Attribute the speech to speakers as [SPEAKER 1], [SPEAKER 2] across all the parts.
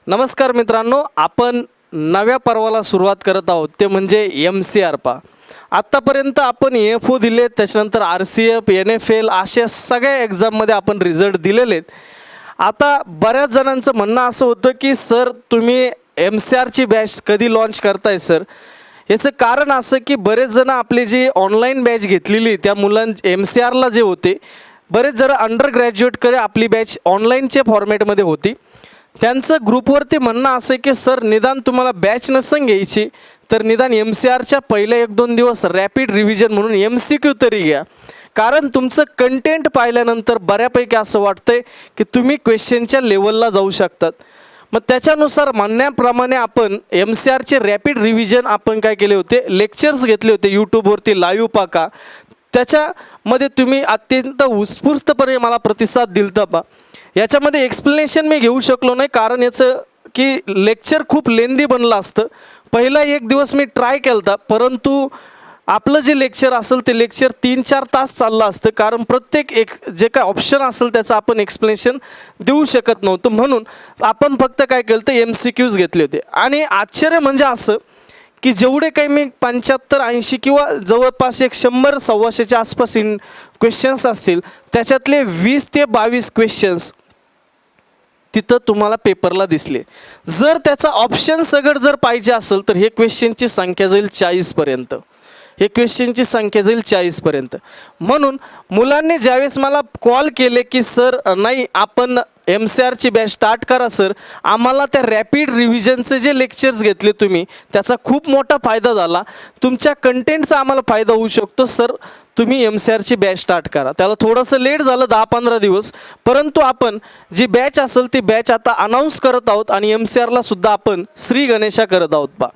[SPEAKER 1] नमस्कार मित्रांनो, आपण नव्या पर्वाला सुरुवात करत आहोत ते म्हणजे MCR पा. आत्तापर्यंत आपण EFO दिले, त्याच्यानंतर RCF, NFL अशा सगळ्या एक्झाममध्ये आपण रिझल्ट दिलेले आहेत. आता बऱ्याच जणांचं म्हणणं असं होतं की सर तुम्ही MCRची बॅच कधी लॉन्च करताय सर. याचं कारण असं की बरेच जण आपली जी ऑनलाईन बॅच घेतलेली त्या MCRला जे होते बरेच जण अंडर ग्रॅज्युएटकडे आपली बॅच ऑनलाईनच्या फॉर्मॅटमध्ये होती. त्यांचं ग्रुपवरती म्हणणं असं की सर निदान तुम्हाला बॅच नसन घ्यायची तर निदान MCRच्या पहिले 1-2 दिवस रॅपिड रिव्हिजन म्हणून MCQ तरी घ्या. कारण तुमचं कंटेंट पाहिल्यानंतर बऱ्यापैकी असं वाटतंय की तुम्ही क्वेश्चनच्या लेवलला जाऊ शकतात. मग त्याच्यानुसार म्हणण्याप्रमाणे आपण MCRचे रॅपिड रिव्हिजन आपण काय केले होते, लेक्चर्स घेतले होते यूट्यूबवरती लाईव्ह पाका. त्याच्यामध्ये तुम्ही अत्यंत उत्स्फूर्तपणे मला प्रतिसाद दिलता पा. याच्यामध्ये एक्सप्लेनेशन मी घेऊ शकलो नाही कारण याचं की लेक्चर खूप लेंदी बनलं असतं. पहिला 1 दिवस मी ट्राय केला होता, परंतु आपलं जे लेक्चर असेल ते लेक्चर 3-4 तास चाललं असतं. कारण प्रत्येक जे काय ऑप्शन असेल त्याचं आपण एक्सप्लेनेशन देऊ शकत नव्हतं. म्हणून आपण फक्त काय केलं तर MCQs घेतले होते. आणि आश्चर्य म्हणजे असं की जेवढे काही मी 75-80 किंवा जवळपास 100-125च्या आसपास क्वेश्चन्स असतील त्याच्यातले 20 ते 22 क्वेश्चन्स तिथं तुम्हाला पेपरला दिसले. जर त्याचा ऑप्शन सगळं जर पाहिजे असेल तर हे क्वेश्चनची संख्या जाईल 40पर्यंत. हे क्वेश्चनची संख्या जाईल 40पर्यंत. म्हणून मुलांनी ज्यावेळेस मला कॉल केले की सर नाही आपण MCRची बॅच स्टार्ट करा सर, आम्हाला त्या रॅपिड रिव्हिजनचे जे लेक्चर्स घेतले तुम्ही त्याचा खूप मोठा फायदा झाला, तुमच्या कंटेंटचा आम्हाला फायदा होऊ शकतो सर, तुम्ही MCRची बॅच स्टार्ट करा. त्याला थोडंसं लेट झालं 10-15 दिवस, परंतु आपण जी बॅच असेल ती बॅच आता अनाऊन्स करत आहोत आणि MCRला सुद्धा आपण श्री गणेशा करत आहोत पा.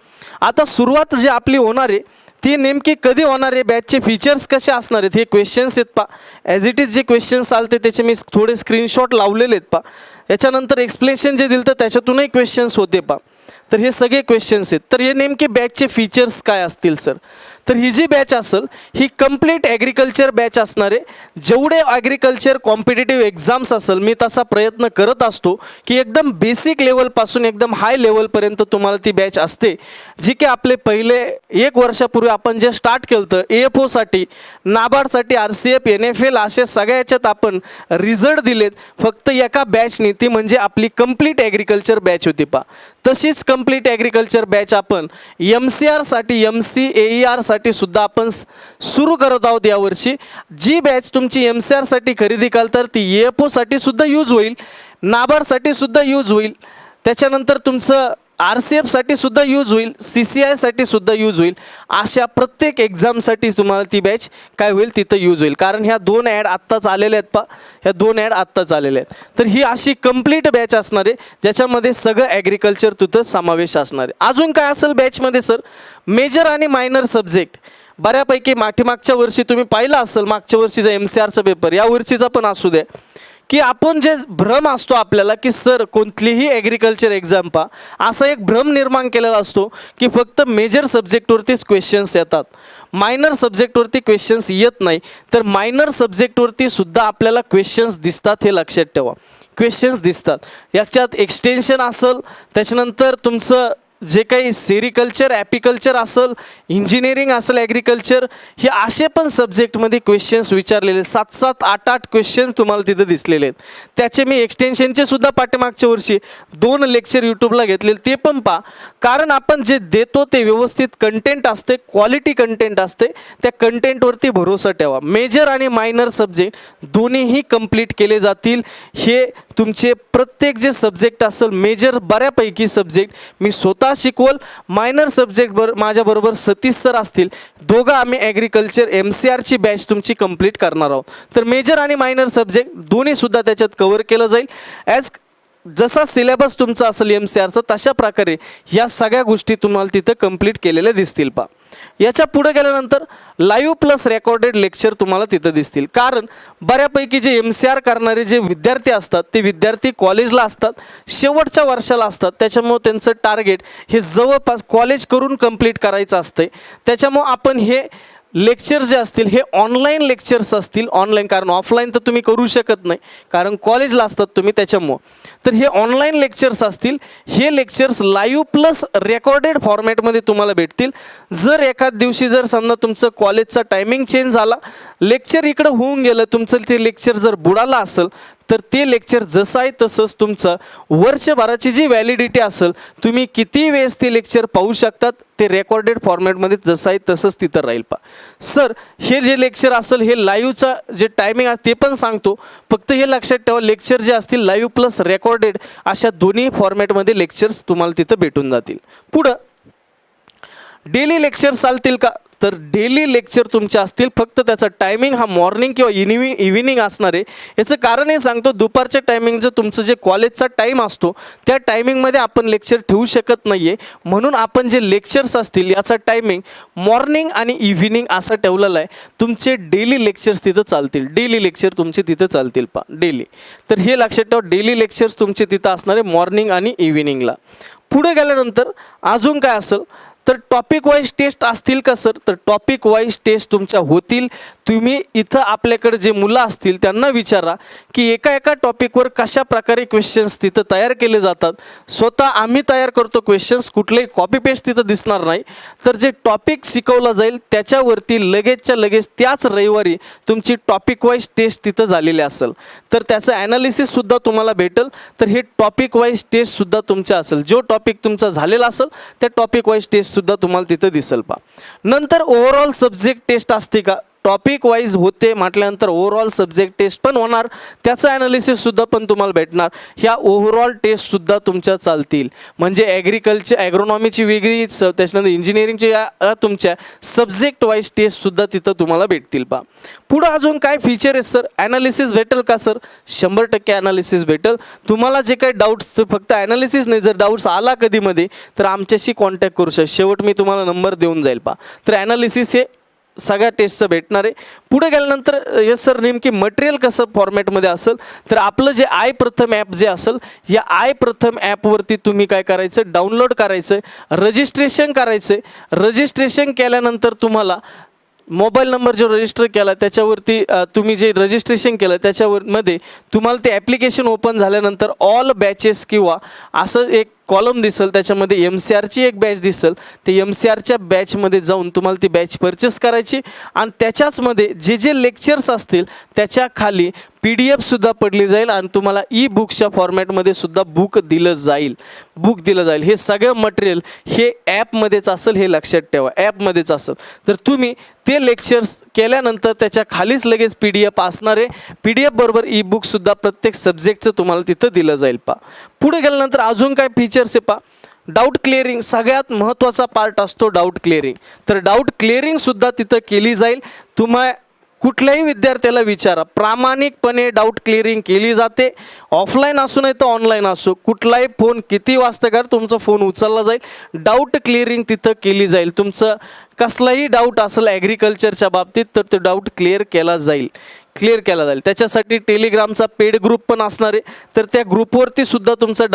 [SPEAKER 1] आता सुरुवात जी आपली होणार आहे ती नेमकी कधी होणार आहे, बॅचचे फीचर्स कसे असणार आहेत, हे क्वेश्चन्स आहेत पा. ॲज इट इज जे क्वेश्चन्स आलते त्याचे मी थोडे स्क्रीनशॉट लावलेले आहेत पा. याच्यानंतर एक्सप्लेनेशन जे दिलं तर त्याच्यातूनही क्वेश्चन्स होते पा. तर हे सगळे क्वेश्चन्स आहेत. तर हे नेमके बॅचचे फीचर्स काय असतील सर, तर ही जी बॅच असेल ही कंप्लीट ॲग्रिकल्चर बॅच असणार आहे. जेवढे ॲग्रिकल्चर कॉम्पिटेटिव्ह एक्झाम्स असेल मी तसा प्रयत्न करत असतो की एकदम बेसिक लेवलपासून एकदम हाय लेवलपर्यंत तुम्हाला ती बॅच असते. जी की आपले पहिले 1 वर्षापूर्वी आपण जे स्टार्ट केलं होतं EFOसाठी, नाबार्डसाठी, RCF, NFL अशा सगळ्या याच्यात आपण रिझल्ट दिलेत फक्त एका बॅचनी, ती म्हणजे आपली कंप्लीट ॲग्रिकल्चर बॅच होती पा. तशीच कंप्लीट ॲग्रिकल्चर बॅच आपण MCRसाठी, MCAERसाठी सुद्धा आपण सुरू करत आहोत यावर्षी. जी बॅच तुमची MCRसाठी खरेदी कराल तर ती EFOसाठी सुद्धा यूज होईल, नाबार्डसाठी सुद्धा यूज होईल, त्याच्यानंतर तुमचं RCFसाठी सुद्धा यूज होईल, CCIसाठी सुद्धा यूज होईल. अशा प्रत्येक एक्झामसाठी तुम्हाला ती बॅच काय होईल तिथं यूज होईल. कारण ह्या 2 ॲड आत्ताच आलेल्या आहेत पा, ह्या 2 ॲड आत्ताच आलेल्या आहेत. तर ही अशी कंप्लीट बॅच असणार आहे ज्याच्यामध्ये सगळं ॲग्रिकल्चर तिथं समावेश असणार आहे. अजून काय असेल बॅचमध्ये सर, मेजर आणि मायनर सब्जेक्ट बऱ्यापैकी मागच्या वर्षी तुम्ही पाहिलं असेल, मागच्या वर्षीचा MCRचा पेपर या वर्षीचा पण असू द्या की आपण जे भ्रम असतो आपल्याला की सर कोणतीही ॲग्रिकल्चर एक्झाम पा, असा एक भ्रम निर्माण केलेला असतो की फक्त मेजर सब्जेक्टवरतीच क्वेश्चन्स येतात, मायनर सब्जेक्टवरती क्वेश्चन्स येत नाही. तर मायनर सब्जेक्टवरती सुद्धा आपल्याला क्वेश्चन्स दिसतात, हे लक्षात ठेवा. क्वेश्चन्स दिसतात याच्यात एक्सटेन्शन असेल, त्याच्यानंतर तुमचं जे काही सेरिकल्चर, ॲपिकल्चर असेल, इंजिनिअरिंग असेल, ॲग्रिकल्चर, हे असे पण सब्जेक्टमध्ये क्वेश्चन्स विचारलेले 7-7, 8-8 क्वेश्चन तुम्हाला तिथं दिसलेले आहेत. त्याचे मी एक्सटेन्शनचे सुद्धा पाठीमागच्या वर्षी 2 लेक्चर यूट्यूबला घेतलेले, ते पण पहा. कारण आपण जे देतो ते व्यवस्थित कंटेंट असते, क्वालिटी कंटेंट असते, त्या कंटेंटवरती भरोसा ठेवा. मेजर आणि मायनर सब्जेक्ट दोन्हीही कंप्लीट केले जातील. हे तुमचे प्रत्येक जे सब्जेक्ट असेल, मेजर बऱ्यापैकी सब्जेक्ट मी स्वतः शिकवल, मायनर सब्जेक्ट माझ्याबरोबर सतीश सर असतील, दोघं आम्ही ॲग्रिकल्चर MCRची बॅच तुमची कंप्लीट करणार आहोत. तर मेजर आणि मायनर सब्जेक्ट दोन्ही सुद्धा त्याच्यात कव्हर केलं जाईल. जसा सिलेबस तुमचा असेल MCRचा तशा प्रकारे ह्या सगळ्या गोष्टी तुम्हाला तिथं कंप्लीट केलेल्या दिसतील पा. याच्या पुढे गेल्यानंतर लाईव्ह प्लस रेकॉर्डेड लेक्चर तुम्हाला तिथं दिसतील. कारण बऱ्यापैकी जे MCR करणारे जे विद्यार्थी असतात ते विद्यार्थी कॉलेजला असतात, शेवटच्या वर्षाला असतात, त्याच्यामुळे त्यांचं टार्गेट हे जवळपास कॉलेज करून कंप्लीट करायचं असते. त्याच्यामुळे आपण हे लेक्चर जे असतील हे ऑनलाईन लेक्चर्स असतील, ऑनलाईन, कारण ऑफलाईन तर तुम्ही करू शकत नाही कारण कॉलेजला असतात तुम्ही त्याच्यामुळं. तर हे ऑनलाईन लेक्चर्स असतील, हे लेक्चर्स लाईव्ह प्लस रेकॉर्डेड फॉर्मॅटमध्ये तुम्हाला भेटतील. जर एखाद दिवशी जर समजा तुमचं कॉलेजचा टायमिंग चेंज झाला, लेक्चर इकडं होऊन गेलं, तुमचं ते लेक्चर जर बुडालं असेल तर ते लेक्चर जसं आहे तसंच तुमचं वर्षभराची जी व्हॅलिडिटी असेल, तुम्ही किती वेळेस ते लेक्चर पाहू शकतात, ते रेकॉर्डेड फॉर्मॅटमध्ये जसं आहे तसंच तिथं राहील. सर हे जे लेक्चर असेल हे लाईव्हचं जे टायमिंग आहे ते पण सांगतो, फक्त हे लक्षात ठेवा लेक्चर जे असतील लाईव्ह प्लस रेकॉर्डेड अशा दोन्ही फॉर्मॅटमध्ये लेक्चर्स तुम्हाला तिथं भेटून जातील. पुढं डेली लेक्चर चालतील का, तर डेली लेक्चर तुमचे असतील, फक्त त्याचा टायमिंग हा मॉर्निंग किंवा इव्हिनिंग असणार आहे. याचं कारण हे सांगतो, दुपारच्या टायमिंगचं तुमचं जे कॉलेजचा टाईम असतो त्या टायमिंगमध्ये आपण लेक्चर ठेवू शकत नाही आहे, म्हणून आपण जे लेक्चर्स असतील याचा टायमिंग मॉर्निंग आणि इव्हिनिंग असा ठेवलेला आहे. तुमचे डेली लेक्चर्स तिथं चालतील, डेली लेक्चर तुमचे तिथं चालतील डेली. तर हे लक्षात ठेवा, डेली लेक्चर्स तुमचे तिथं असणार आहे मॉर्निंग आणि इव्हिनिंगला. पुढे गेल्यानंतर अजून काय असेल तर टॉपिक वाईज टेस्ट असतील का सर, तर टॉपिक वाईज टेस्ट तुमच्या होतील. तुम्ही इथं आपल्याकडे जे मुलं असतील त्यांना विचारा की एका टॉपिकवर कशा प्रकारे क्वेश्चन्स तिथं तयार केले जातात. स्वतः आम्ही तयार करतो क्वेश्चन्स, कुठलेही कॉपी पेस्ट तिथं दिसणार नाही. तर जे टॉपिक शिकवलं जाईल त्याच्यावरती लगेचच्या लगेच त्याच रविवारी तुमची टॉपिक वाईज टेस्ट तिथं झालेली असेल, तर त्याचं ॲनालिसिससुद्धा तुम्हाला भेटेल. तर हे टॉपिक वाईज टेस्टसुद्धा तुमच्या असेल, जो टॉपिक तुमचा झालेला असेल त्या टॉपिक वाईज टेस्टसुद्धा तुम्हाला तिथं दिसेल. नंतर ओव्हरऑल सब्जेक्ट टेस्ट असते का, टॉपिक वाईज होते म्हटल्यानंतर ओव्हरऑल सब्जेक्ट टेस्ट पण होणार, त्याचं ॲनालिसिससुद्धा पण तुम्हाला भेटणार. ह्या ओव्हरऑल टेस्टसुद्धा तुमच्या चालतील. म्हणजे ॲग्रिकल्चर वेगळी, त्याच्यानंतर इंजिनिअरिंगची तुमच्या सब्जेक्ट वाईज टेस्टसुद्धा तिथं तुम्हाला भेटतील. पुढं अजून काय फीचर आहे सर, ॲनालिसिस भेटेल का सर, 100% ॲनालिसिस भेटेल. तुम्हाला जे काही डाऊट्स, फक्त ॲनालिसिस नाही, जर डाऊट्स आला कधीमध्ये तर आमच्याशी कॉन्टॅक्ट करू शकता. शेवट मी तुम्हाला नंबर देऊन जाईल. तर ॲनालिसिस हे सगळ्या टेस्टचं भेटणार आहे. पुढे गेल्यानंतर हे सर नेमकी मटेरियल कसं फॉर्मॅटमध्ये असेल, तर आपलं जे आय प्रथम ॲप जे असेल, या आय प्रथम ॲपवरती तुम्ही काय करायचं, डाउनलोड करायचं, रजिस्ट्रेशन करायचं. रजिस्ट्रेशन केल्यानंतर तुम्हाला मोबाईल नंबर जो रजिस्टर केला त्याच्यावरती तुम्ही जे रजिस्ट्रेशन केलं त्याच्यामध्ये तुम्हाला ते ॲप्लिकेशन ओपन झाल्यानंतर ऑल बॅचेस किंवा असं एक कॉलम दिसेल, त्याच्यामध्ये MCRची एक बॅच दिसेल. ते MCRच्या बॅचमध्ये जाऊन तुम्हाला ती बॅच परचेस करायची आणि त्याच्याचमध्ये जे लेक्चर्स असतील त्याच्या खाली PDF पडली जाईल आणि तुम्हाला बुक्सच्या फॉर्मॅटमध्ये सुद्धा बुक दिलं जाईल. हे सगळं मटेरियल हे ॲपमध्येच असेल, हे लक्षात ठेवा, ॲपमध्येच असेल. तर तुम्ही ते लेक्चर्स केल्यानंतर त्याच्या खालीच लगेच PDF असणार आहे. PDF बरोबर बुकसुद्धा प्रत्येक सब्जेक्टचं तुम्हाला तिथं दिलं जाईल. पुढे गेल्यानंतर अजून काय फीचर्स आहे डाऊट क्लिअरिंग सगळ्यात महत्त्वाचा पार्ट असतो डाऊट क्लिअरिंग. तर डाऊट क्लिअरिंगसुद्धा तिथं केली जाईल. तुम्हा कुठल्याही विद्यार्थ्याला विचारा, प्रामाणिकपणे डाऊट क्लिअरिंग केली जाते. ऑफलाईन असू नाही तर ऑनलाईन असो, कुठलाही फोन किती वाजता कर तुमचा फोन उचलला जाईल, डाऊट क्लिअरिंग तिथं केली जाईल. तुमचं कसलाही डाऊट असेल ॲग्रिकल्चरच्या बाबतीत तर तो डाऊट क्लिअर केला जाईल. त्याच्यासाठी टेलिग्रामचा पेड ग्रुप पण असणार आहे, तर त्या ग्रुपवरती सुद्धा तुमचं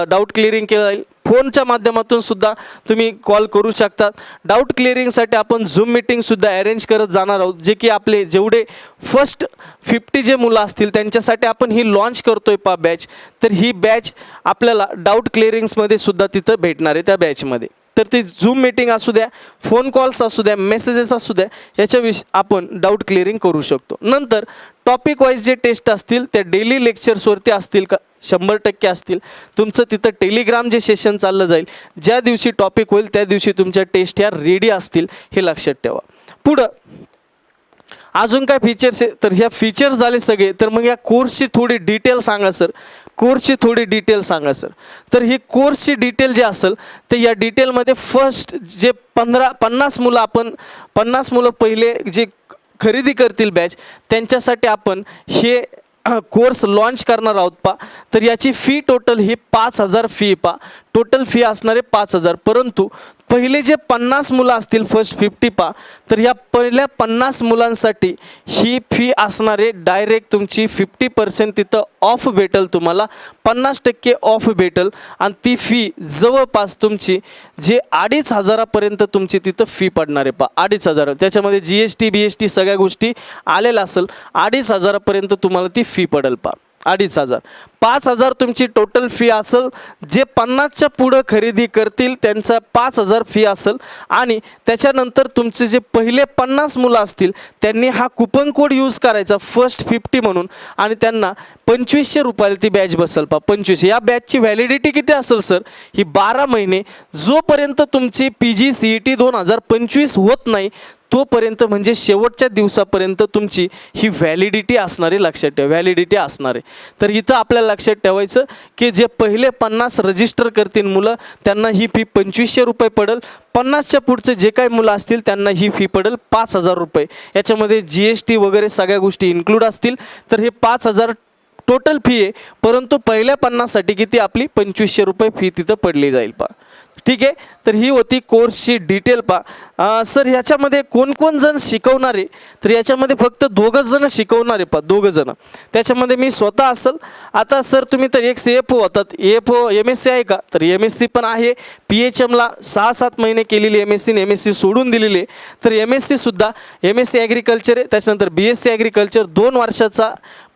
[SPEAKER 1] डाऊट क्लिअरिंग केलं जाईल. फोनच्या माध्यमातून सुद्धा तुम्ही कॉल करू शकतात. डाऊट क्लिअरिंगसाठी आपण झूम मीटिंगसुद्धा अरेंज करत जाणार आहोत, जे की आपले जेवढे फर्स्ट 50 जे मुलं असतील त्यांच्यासाठी आपण ही लॉन्च करतोय बॅच. तर ही बॅच आपल्याला डाऊट क्लिअरिंग्समध्ये सुद्धा तिथं भेटणार आहे त्या बॅचमध्ये. तर ती झूम मीटिंग असू द्या, फोन कॉल्स असू द्या, मेसेजेस असू द्या, याच्याविषयी आपण डाऊट क्लिअरिंग करू शकतो. नंतर टॉपिक वाईज जे टेस्ट असतील त्या डेली लेक्चर्सवरती असतील का, 100% असतील. तुमचं तिथं टेलिग्राम जे सेशन चाललं जाईल, ज्या दिवशी टॉपिक होईल त्या दिवशी तुमच्या टेस्ट ह्या रेडी असतील, हे लक्षात ठेवा. पुढं अजून काय फीचर्स आहे, तर ह्या फीचर्स झाले सगळे. तर मग या कोर्सची थोडी डिटेल सांगा सर, तर ही कोर्सची डिटेल जे असेल तर या डिटेलमध्ये फर्स्ट जे 50 मुलं आपण 50 मुलं पहिले जे खरेदी करतील बॅच त्यांच्यासाठी आपण हे कोर्स लॉन्च करणार आहोत. तर याची फी टोटल ही 5000 फी टोटल फी असणारे 5,000. परंतु पहिले जे 50 मुलं असतील फर्स्ट 50 तर ह्या पहिल्या 50 मुलांसाठी ही फी असणारे डायरेक्ट तुमची 50% तिथं ऑफ भेटल, तुम्हाला 50% ऑफ भेटल. आणि ती फी जवळपास तुमची जे 2,500पर्यंत तुमची तिथं फी पडणार आहे 2,500. त्याच्यामध्ये GST BST सगळ्या गोष्टी आलेल्या असेल. 2,500पर्यंत तुम्हाला ती फी पडेल 2,500. 5,000 तुमची टोटल फी असेल. जे 50च्या पुढं खरेदी करतील त्यांचा 5,000 फी असेल. आणि त्याच्यानंतर तुमचे जे पहिले 50 मुलं असतील त्यांनी हा कुपन कोड यूज करायचा फर्स्ट 50 म्हणून, आणि त्यांना 2,500 रुपयाला ती बॅच बसेल 25. या बॅचची व्हॅलिडिटी किती असेल सर? ही 12 महिने. जोपर्यंत तुमची PG CET 2025 होत नाही तोपर्यंत, म्हणजे शेवटच्या दिवसापर्यंत तुमची ही व्हॅलिडिटी असणार आहे. लक्षात ठेवा, व्हॅलिडिटी असणार आहे. तर इथं आपल्याला लक्षात ठेवायचं की जे पहिले 50 रजिस्टर करतील मुलं त्यांना ही फी 2,500 रुपये पडेल. 50च्या पुढचे जे काही मुलं असतील त्यांना ही फी पडेल 5,000 रुपये. याच्यामध्ये GST वगैरे सगळ्या गोष्टी इन्क्लूड असतील. तर हे 5,000 टोटल फी आहे. परंतु पहिल्या 50साठी किती आपली 2,500 रुपये फी तिथं पडली जाईल ठीक आहे. तर ही होती कोर्सची डिटेल सर ह्याच्यामध्ये कोण कोण जण शिकवणारे? तर याच्यामध्ये फक्त 2 जण शिकवणारे 2 जण. त्याच्यामध्ये मी स्वतः असेल. आता सर तुम्ही तर एक CFO होतात, AFO MSc आहे का? तर MSc पण आहे. PHMला 6-7 महिने केलेली MSc सोडून दिलेली आहे. तर MSc सुद्धा MSc ॲग्रिकल्चर आहे. त्याच्यानंतर BSc ॲग्रिकल्चर 2 वर्षाचा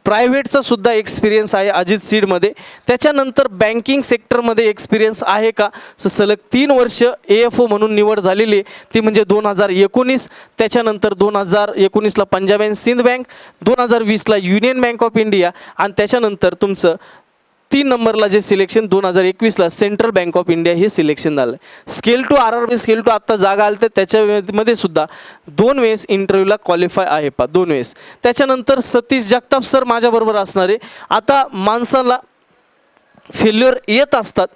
[SPEAKER 1] प्रायव्हेटचा सुद्धा एक्सपिरियन्स आहे अजित सीडमध्ये. त्याच्यानंतर बँकिंग सेक्टरमध्ये एक्सपिरियन्स आहे का? सलग 3 वर्ष AFO म्हणून निवड झालेली आहे, ती म्हणजे 2019. त्याच्यानंतर 2019ला पंजाब अँड सिंध बँक, 2020ला युनियन बँक ऑफ इंडिया, आणि त्याच्यानंतर तुमचं 3 नंबरला जे सिलेक्शन 2021ला सेंट्रल बँक ऑफ इंडिया हे सिलेक्शन झालं. Scale two RRB scale two आत्ता जागा आली तर त्याच्यामध्ये सुद्धा 2 वेळेस इंटरव्ह्यूला क्वालिफाय आहे 2 वेळेस. त्याच्यानंतर सतीश जगताप सर माझ्याबरोबर असणार आहे. आता माणसाला फेल्युअर येत असतात,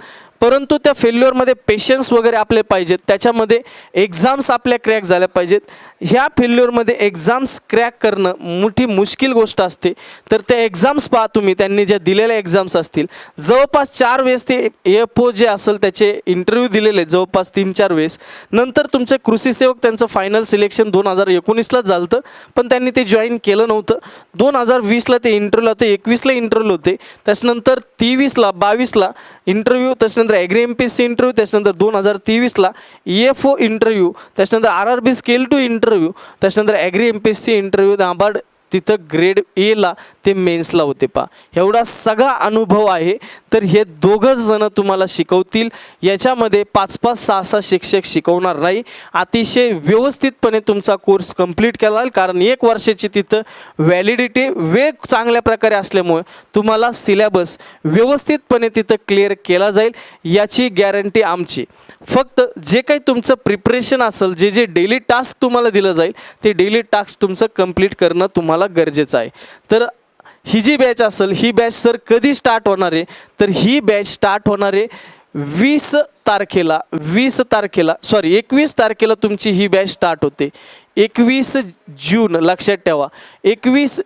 [SPEAKER 1] परंतु त्या फेल्युअरमध्ये पेशन्स वगैरे आपले पाहिजेत. त्याच्यामध्ये एक्झाम्स आपल्या क्रॅक झाल्या पाहिजेत. ह्या फेल्युअरमध्ये एक्झाम्स क्रॅक करणं मोठी मुश्किल गोष्ट असते. तर त्या एक्झाम्स पहा तुम्ही, त्यांनी ज्या दिलेल्या एक्झाम्स असतील जवळपास 4 वेळेस ते AFO जे असेल त्याचे इंटरव्ह्यू दिलेले जवळपास 3-4 वेळेस. नंतर तुमचे कृषी सेवक त्यांचं फायनल सिलेक्शन 2019ला झालं होतं, पण त्यांनी ते जॉईन केलं नव्हतं. 2020ला ते इंटरव्ह्यूला होते, 21ला इंटरव्ह्यू होते. त्याच्यानंतर 23ला 22ला इंटरव्ह्यू, त्याच्यानंतर ॲग्री MPSC इंटरव्ह्यू, त्याच्यानंतर 2023ला EFO इंटरव्ह्यू, त्याच्यानंतर RRB स्केल टू इंटरव्ह्यू, त्याच्यानंतर ॲग्री MPSC इंटरव्ह्यू, नाबार्ड तिथं ग्रेड Aला ते मेन्सला होते एवढा सगळा अनुभव आहे. तर हे 2 जण तुम्हाला शिकवतील. याच्यामध्ये 5-5, 6-6 शिक्षक शिकवणार नाही. अतिशय व्यवस्थितपणे तुमचा कोर्स कंप्लीट केला जाईल, कारण 1 वर्षाची तिथं व्हॅलिडिटी वेग चांगल्या प्रकारे असल्यामुळे तुम्हाला सिलेबस व्यवस्थितपणे तिथं क्लिअर केला जाईल याची गॅरंटी आमची. फक्त जे काही तुमचं प्रिपरेशन असेल, जे डेली टास्क तुम्हाला दिलं जाईल ते डेली टास्क तुमचं कंप्लीट करणं तुम्हाला गरजेचं आहे. तर ही जी बॅच असेल, ही बॅच सर कधी स्टार्ट होणार आहे? तर ही बॅच स्टार्ट होणार आहे 21 तारखेला तुमची ही बॅच स्टार्ट होते. 21 जून लक्षात ठेवा, 21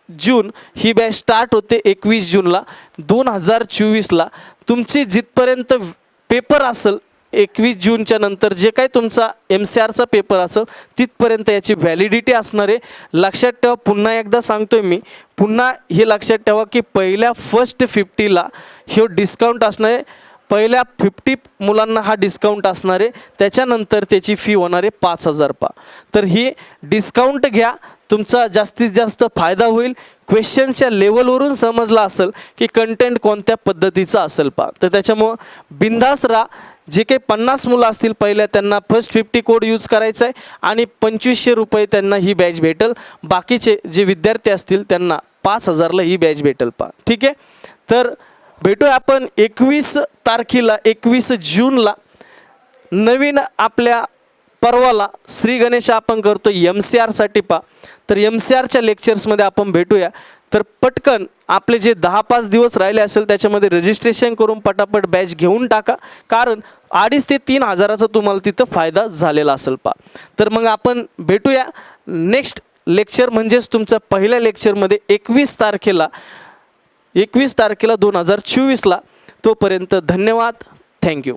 [SPEAKER 1] जून ही बॅच स्टार्ट होते. 21 जूनला 2024ला तुमची जिथपर्यंत पेपर असेल 21 जूनच्या नंतर जे काही तुमचा MCRचा पेपर असेल तिथपर्यंत याची व्हॅलिडिटी असणार आहे. लक्षात ठेवा, पुन्हा एकदा सांगतोय मी, पुन्हा हे लक्षात ठेवा की पहिल्या फर्स्ट 50ला हे डिस्काउंट असणार आहे. पहिल्या 50 मुलांना हा डिस्काउंट असणार आहे. त्याच्यानंतर त्याची फी होणार आहे 5,000 तर ही डिस्काउंट घ्या, तुमचा जास्तीत जास्त फायदा होईल. क्वेश्चनच्या लेवलवरून समजला असेल की कंटेंट कोणत्या पद्धतीचा असेल तर त्याच्यामुळं बिंदास राहा. जे काही 50 मुलं असतील पहिल्या त्यांना फर्स्ट 50 कोड यूज करायचा आहे आणि 2,500 रुपये त्यांना ही बॅच भेटेल. बाकीचे जे विद्यार्थी असतील त्यांना 5,000ला ही बॅच भेटेल ठीक आहे. तर भेटूया आपण 21 तारखेला, 21 जूनला नवीन आपल्या पर्वाला श्री गणेश आपण करतो MCRसाठी तर MCRच्या लेक्चर्समध्ये आपण भेटूया. तर पटकन आपले जे 10-5 दिवस राहिले असेल त्याच्यामध्ये रजिस्ट्रेशन करून पटापट बॅच घेऊन टाका, कारण 2,500 ते 3,000चा तुम्हाला तिथं फायदा झालेला असेल तर मग आपण भेटूया नेक्स्ट लेक्चर म्हणजेच तुमच्या पहिल्या लेक्चरमध्ये 21 तारखेला 2024ला. तोपर्यंत धन्यवाद. थँक्यू.